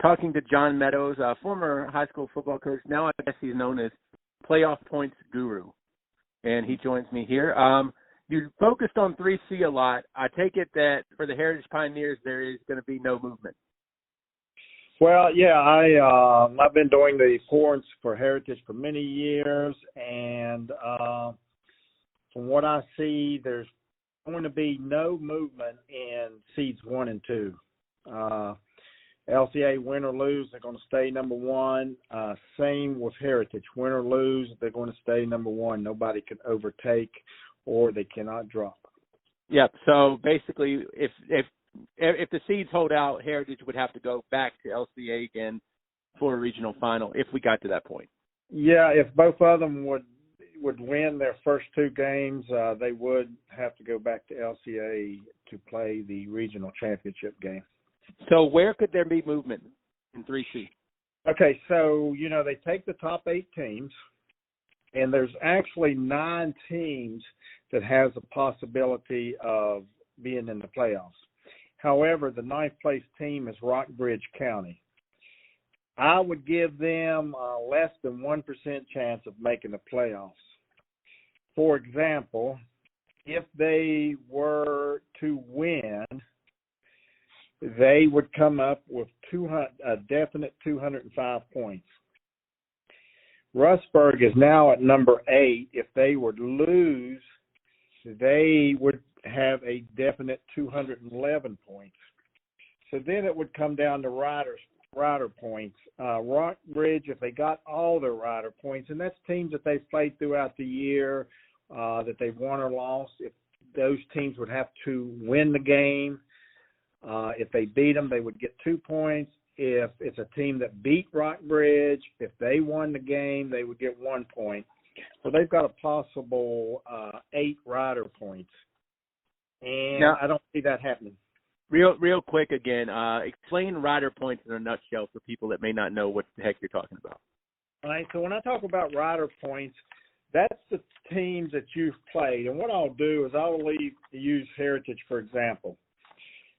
talking to John Meadows, a former high school football coach. Now I guess he's known as Playoff Points Guru, and he joins me here. You focused on 3C a lot. I take it that for the Heritage Pioneers, there is going to be no movement. Well, yeah, I've been doing the points for Heritage for many years, and from what I see, there's going to be no movement in seeds 1 and 2. LCA, win or lose, they're going to stay number 1. Same with Heritage, win or lose, they're going to stay number 1. Nobody can overtake, or they cannot drop. Yep. So basically, if the seeds hold out, Heritage would have to go back to LCA again for a regional final if we got to that point. Yeah, if both of them would win their first 2 games, they would have to go back to LCA to play the regional championship game. So where could there be movement in 3C? Okay, so, they take the top 8 teams, and there's actually 9 teams that has a possibility of being in the playoffs. However, the 9th place team is Rockbridge County. I would give them less than 1% chance of making the playoffs. For example, if they were to win, they would come up with a definite 205 points. Rustburg is now at number 8. If they would lose, they would have a definite 211 points. So then it would come down to rider points. Rockbridge, if they got all their rider points, and that's teams that they've played throughout the year, that they've won or lost, if those teams would have to win the game. If they beat them, they would get 2 points. If it's a team that beat Rockbridge, if they won the game, they would get 1 point. So they've got a possible 8 rider points. And now, I don't see that happening. Real quick again, explain rider points in a nutshell for people that may not know what the heck you're talking about. All right, so when I talk about rider points, that's the teams that you've played. And what I'll do is I'll use Heritage, for example.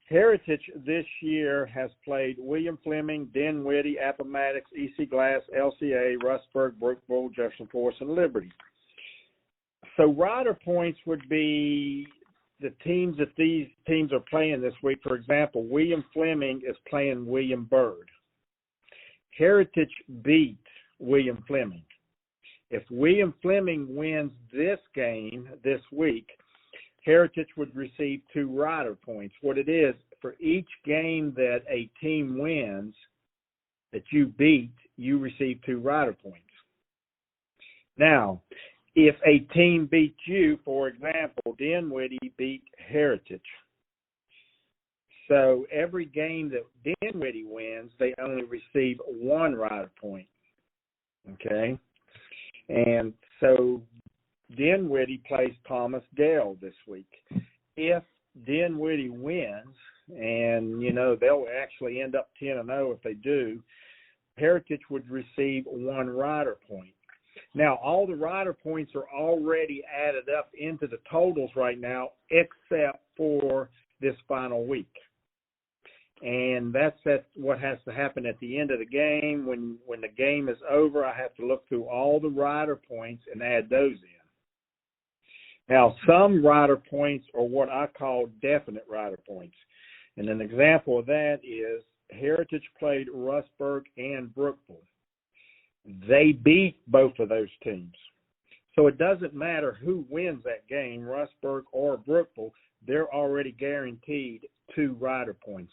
Heritage this year has played William Fleming, Dinwiddie, Appomattox, EC Glass, LCA, Rustburg, Brookville, Jefferson Forest, and Liberty. So rider points would be the teams that these teams are playing this week. For example, William Fleming is playing William Byrd. Heritage beat William Fleming. If William Fleming wins this game this week, Heritage would receive 2 rider points. What it is, for each game that a team wins that you beat, you receive 2 rider points. Now, if a team beats you, for example, Dinwiddie beat Heritage. So every game that Dinwiddie wins, they only receive 1 rider point. Okay? And so Dinwiddie plays Thomas Dale this week. If Dinwiddie wins, and, they'll actually end up 10-0 if they do, Heritage would receive 1 rider point. Now, all the rider points are already added up into the totals right now, except for this final week. And that's what has to happen at the end of the game. When the game is over, I have to look through all the rider points and add those in. Now, some rider points are what I call definite rider points. And an example of that is Heritage played Rustburg and Brookville. They beat both of those teams. So it doesn't matter who wins that game, Rustburg or Brookville, they're already guaranteed 2 rider points.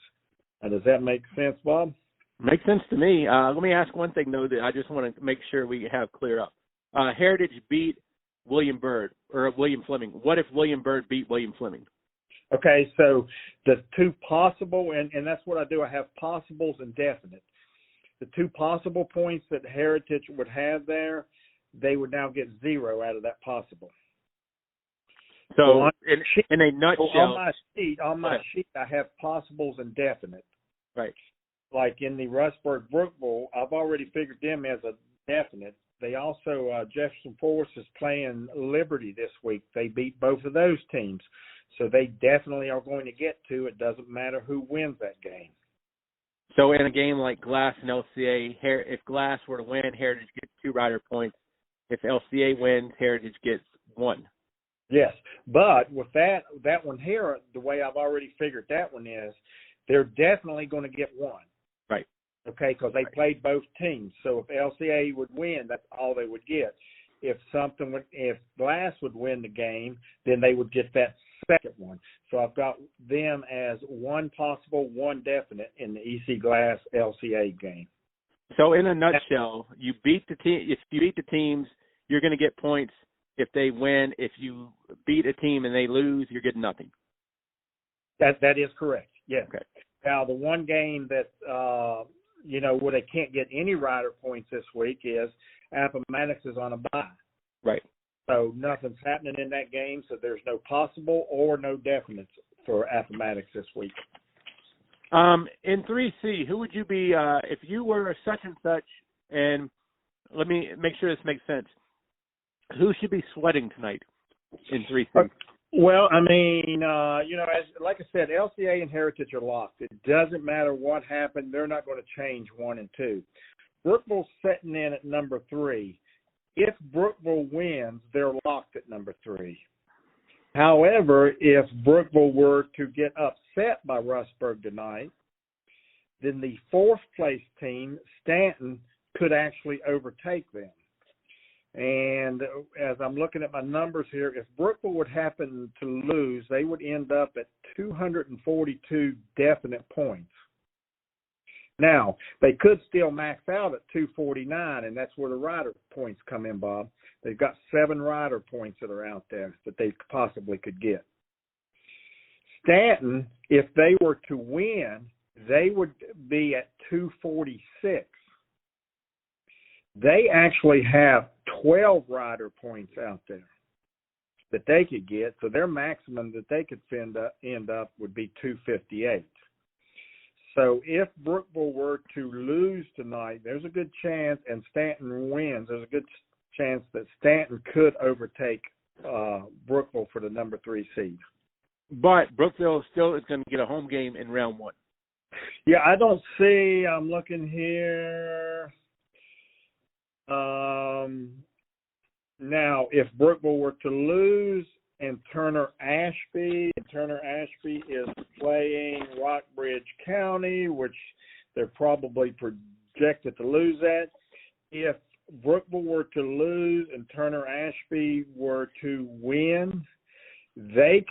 Now, does that make sense, Bob? Makes sense to me. Let me ask one thing, though, that I just want to make sure we have clear up. Heritage beat William Byrd, or William Fleming. What if William Byrd beat William Fleming? Okay, so the 2 possible, and that's what I do. I have possibles and definite. The 2 possible points that Heritage would have there, they would now get 0 out of that possible. So in a nutshell, on my sheet, I have possibles and definite. Right. Like in the Rustburg Brookville, I've already figured them as a definite. They also, Jefferson Forest is playing Liberty this week. They beat both of those teams. So they definitely are going to get 2. It doesn't matter who wins that game. So in a game like Glass and LCA, if Glass were to win, Heritage gets 2 rider points. If LCA wins, Heritage gets 1. Yes, but with that one here, the way I've already figured that one is, they're definitely going to get 1. Right. Okay, because they played both teams. So if LCA would win, that's all they would get. If Glass would win the game, then they would get that second one. So I've got them as 1 possible, 1 definite in the EC Glass LCA game. So in a nutshell, you beat the team. If you beat the teams, you're going to get points. If they win, if you beat a team and they lose, you're getting nothing. That is correct. Yes. Okay. Now the one game that where they can't get any rider points this week is Appomattox is on a bye. Right. So nothing's happening in that game. So there's no possible or no definites for Appomattox this week. In 3C, who would you be if you were such and such? And let me make sure this makes sense. Who should be sweating tonight in 3C? Well, I mean, like I said, LCA and Heritage are locked. It doesn't matter what happened. They're not going to change 1 and 2. Brookville's sitting in at number 3. If Brookville wins, they're locked at number 3. However, if Brookville were to get upset by Rustburg tonight, then the 4th place team, Stanton, could actually overtake them. And as I'm looking at my numbers here, if Brookville would happen to lose, they would end up at 242 definite points. Now, they could still max out at 249, and that's where the rider points come in, Bob. They've got 7 rider points that are out there that they possibly could get. Stanton, if they were to win, they would be at 246. They actually have 12 rider points out there that they could get, so their maximum that they could end up would be 258. So if Brookville were to lose tonight, there's a good chance, and Stanton wins, there's a good chance that Stanton could overtake Brookville for the number 3 seed. But Brookville still is going to get a home game in round 1. Yeah, I'm looking here. Now, if Brookville were to lose and Turner Ashby is playing Rockbridge County, which they're probably projected to lose at. If Brookville were to lose and Turner Ashby were to win, they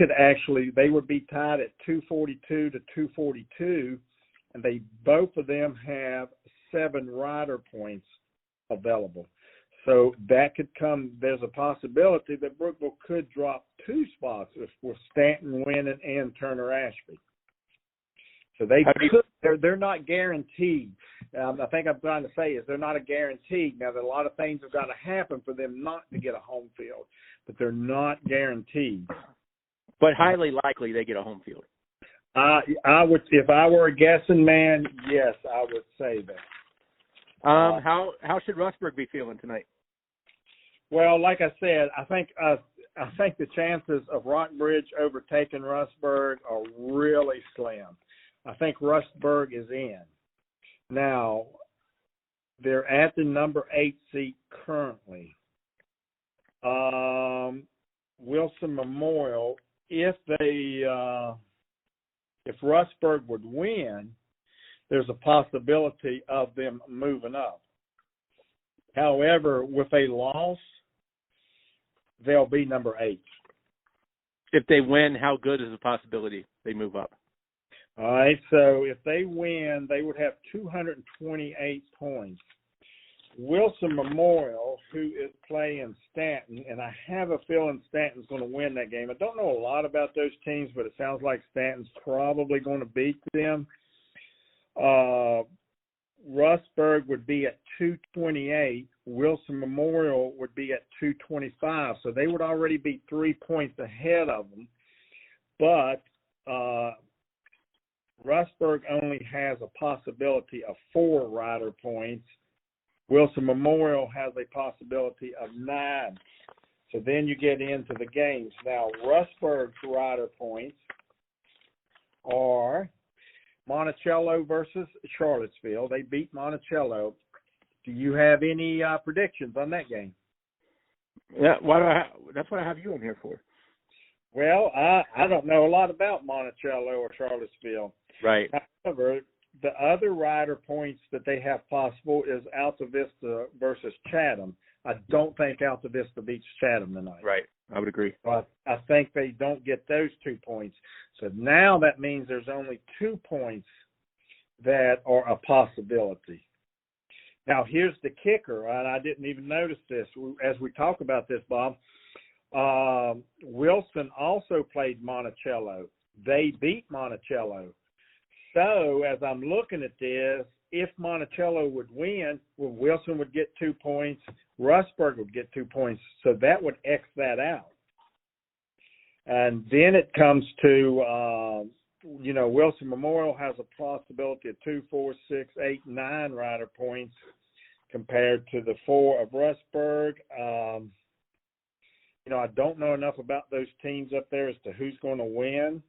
would be tied at 242 to 242, and both of them have 7 rider points available. So that could come. There's a possibility that Brookville could drop 2 spots with Stanton winning and Turner Ashby. So they're not guaranteed. I think I'm trying to say is they're not a guaranteed. Now, there are a lot of things have got to happen for them not to get a home field, but they're not guaranteed. But highly likely they get a home field. I would, if I were a guessing man, yes, I would say that. How should Rustburg be feeling tonight? Well, like I said, I think the chances of Rockbridge overtaking Rustburg are really slim. I think Rustburg is in. Now, they're at the number 8 seat currently. Wilson Memorial, if Rustburg would win, there's a possibility of them moving up. However, with a loss, they'll be number 8. If they win, how good is the possibility they move up? All right, so if they win, they would have 228 points. Wilson Memorial, who is playing Stanton, and I have a feeling Stanton's going to win that game. I don't know a lot about those teams, but it sounds like Stanton's probably going to beat them. Rustburg would be at 228. Wilson Memorial would be at 225. So they would already be 3 points ahead of them. But Rustburg only has a possibility of 4 rider points. Wilson Memorial has a possibility of 9. So then you get into the games. Now, Rustburg's rider points are Monticello versus Charlottesville. They beat Monticello. Do you have any predictions on that game? Yeah, that's what I have you in here for. Well, I don't know a lot about Monticello or Charlottesville. Right. However, the other rider points that they have possible is Alta Vista versus Chatham. I don't think Alta Vista beats Chatham tonight. Right. I would agree. But I think they don't get those 2 points. So now that means there's only 2 points that are a possibility. Now, here's the kicker, and I didn't even notice this. As we talk about this, Bob, Wilson also played Monticello. They beat Monticello. So as I'm looking at this, if Monticello would win, well, Wilson would get 2 points, Rustburg would get 2 points. So that would X that out. And then it comes to, Wilson Memorial has a possibility of 2, 4, 6, 8, 9 rider points compared to the 4 of Rustburg. I don't know enough about those teams up there as to who's going to win,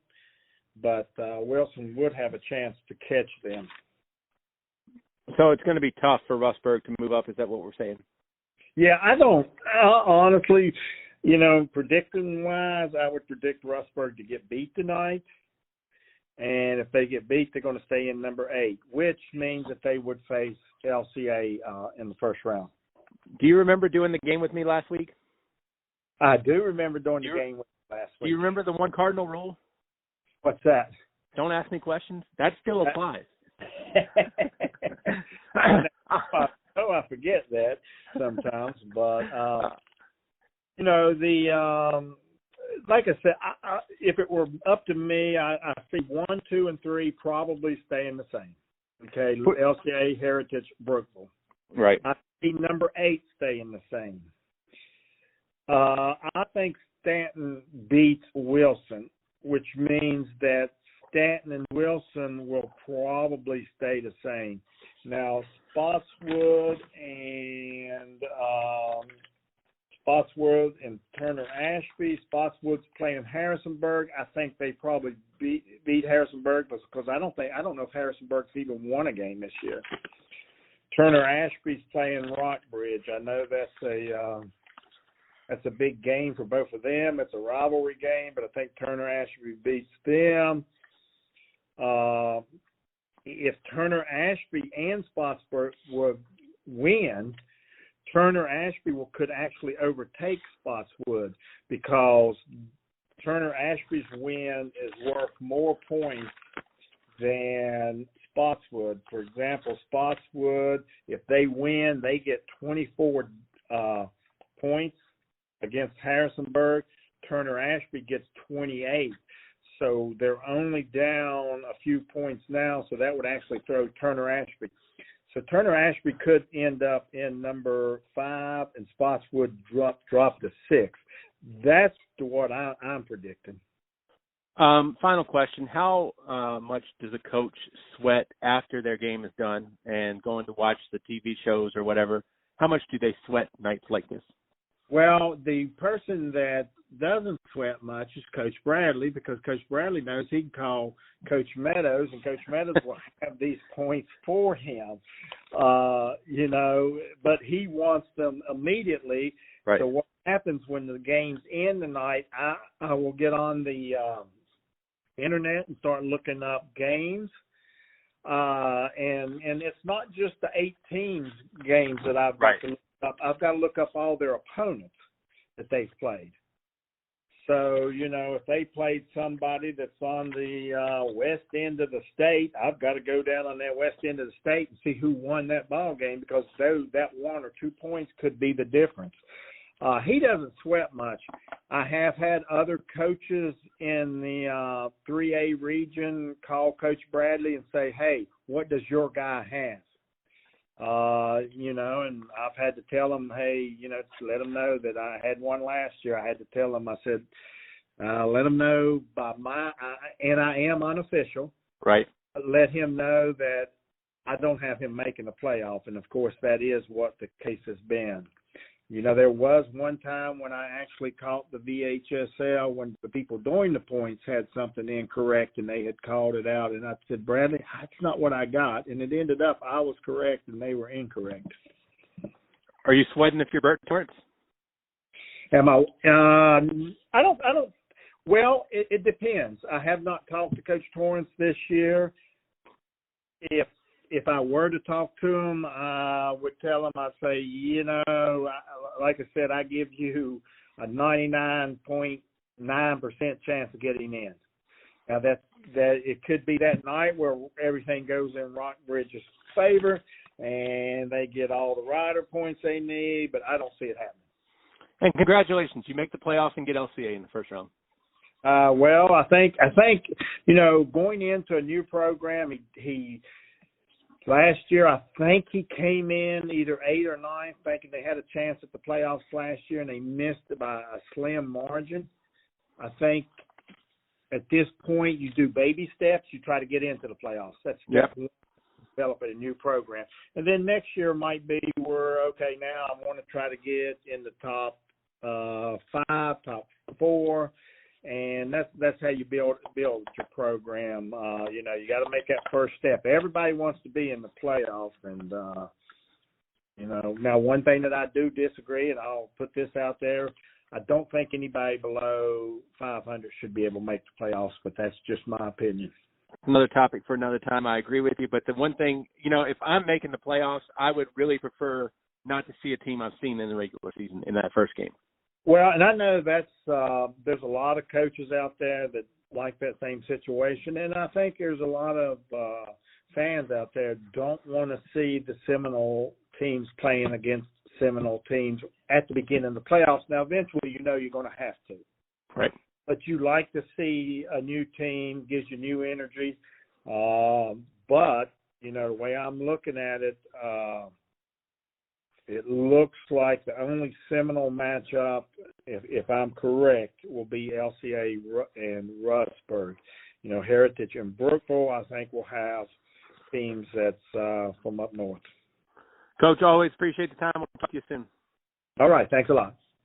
but Wilson would have a chance to catch them. So it's going to be tough for Rustburg to move up. Is that what we're saying? Yeah, honestly, predicting-wise, I would predict Rustburg to get beat tonight. And if they get beat, they're going to stay in number 8, which means that they would face LCA in the first round. Do you remember doing the game with me last week? I do remember doing the game with you last week. Do you remember the one cardinal rule? What's that? Don't ask me questions. That still applies. I forget that sometimes, but like I said, if it were up to me, I see 1, 2, and 3 probably staying the same. Okay, LCA, Heritage, Brookville. Right. I see number 8 staying the same. I think Stanton beats Wilson, which means that Stanton and Wilson will probably stay the same. Now, Spotswood and Turner Ashby. Spotswood's playing Harrisonburg. I think they probably beat Harrisonburg because I don't know if Harrisonburg's even won a game this year. Turner Ashby's playing Rockbridge. I know that's a big game for both of them. It's a rivalry game, but I think Turner Ashby beats them. If Turner Ashby and Spotswood would win, Turner Ashby could actually overtake Spotswood because Turner Ashby's win is worth more points than Spotswood. For example, Spotswood, if they win, they get 24 points against Harrisonburg. Turner Ashby gets 28. So they're only down a few points now, so that would actually throw Turner Ashby. So Turner Ashby could end up in number 5 and Spotswood drop to 6. That's what I'm predicting. Final question. How much does a coach sweat after their game is done and going to watch the TV shows or whatever? How much do they sweat nights like this? Well, the person that doesn't sweat much is Coach Bradley because Coach Bradley knows he can call Coach Meadows, and Coach Meadows will have these points for him, but he wants them immediately. Right. So what happens when the game's end tonight, I will get on the internet and start looking up games. And it's not just the 18 games that I've got to look up. I've got to look up all their opponents that they've played. So, if they played somebody that's on the west end of the state, I've got to go down on that west end of the state and see who won that ball game because that 1 or 2 points could be the difference. He doesn't sweat much. I have had other coaches in the 3A region call Coach Bradley and say, hey, what does your guy have? And I've had to tell them, hey, to let them know that I had one last year. I had to tell them, I said, let them know by and I am unofficial. Right. Let him know that I don't have him making the playoff. And of course, that is what the case has been. There was one time when I actually caught the VHSL when the people doing the points had something incorrect and they had called it out. And I said, Bradley, that's not what I got. And it ended up I was correct and they were incorrect. Are you sweating if you're Bert Torrance? Am I? I don't. Well, it depends. I have not talked to Coach Torrance this year. If I were to talk to him, I would tell him, I'd say, like I said, I give you a 99.9% chance of getting in. Now that it could be that night where everything goes in Rockbridge's favor and they get all the rider points they need, but I don't see it happening. And congratulations, you make the playoffs and get LCA in the first round. Well, I think going into a new program, he last year, I think he came in either 8th or 9th, thinking they had a chance at the playoffs last year, and they missed it by a slim margin. I think at this point, you do baby steps. You try to get into the playoffs. That's step one, developing a new program. And then next year might be where, okay, now I want to try to get in the top 5, top 4. And that's how you build your program. You got to make that first step. Everybody wants to be in the playoffs, and now one thing that I do disagree, and I'll put this out there, I don't think anybody below 500 should be able to make the playoffs, but that's just my opinion. Another topic for another time. I agree with you, but the one thing, if I'm making the playoffs, I would really prefer not to see a team I've seen in the regular season in that first game. Well, and I know that's there's a lot of coaches out there that like that same situation, and I think there's a lot of fans out there don't want to see the Seminole teams playing against Seminole teams at the beginning of the playoffs. Now, eventually, you're going to have to. Right. But you like to see a new team, gives you new energy. But, the way I'm looking at it, it looks like the only Seminole matchup, if I'm correct, will be LCA and Rustburg. Heritage and Brookville, I think, will have teams that's from up north. Coach, always appreciate the time. We'll talk to you soon. All right. Thanks a lot.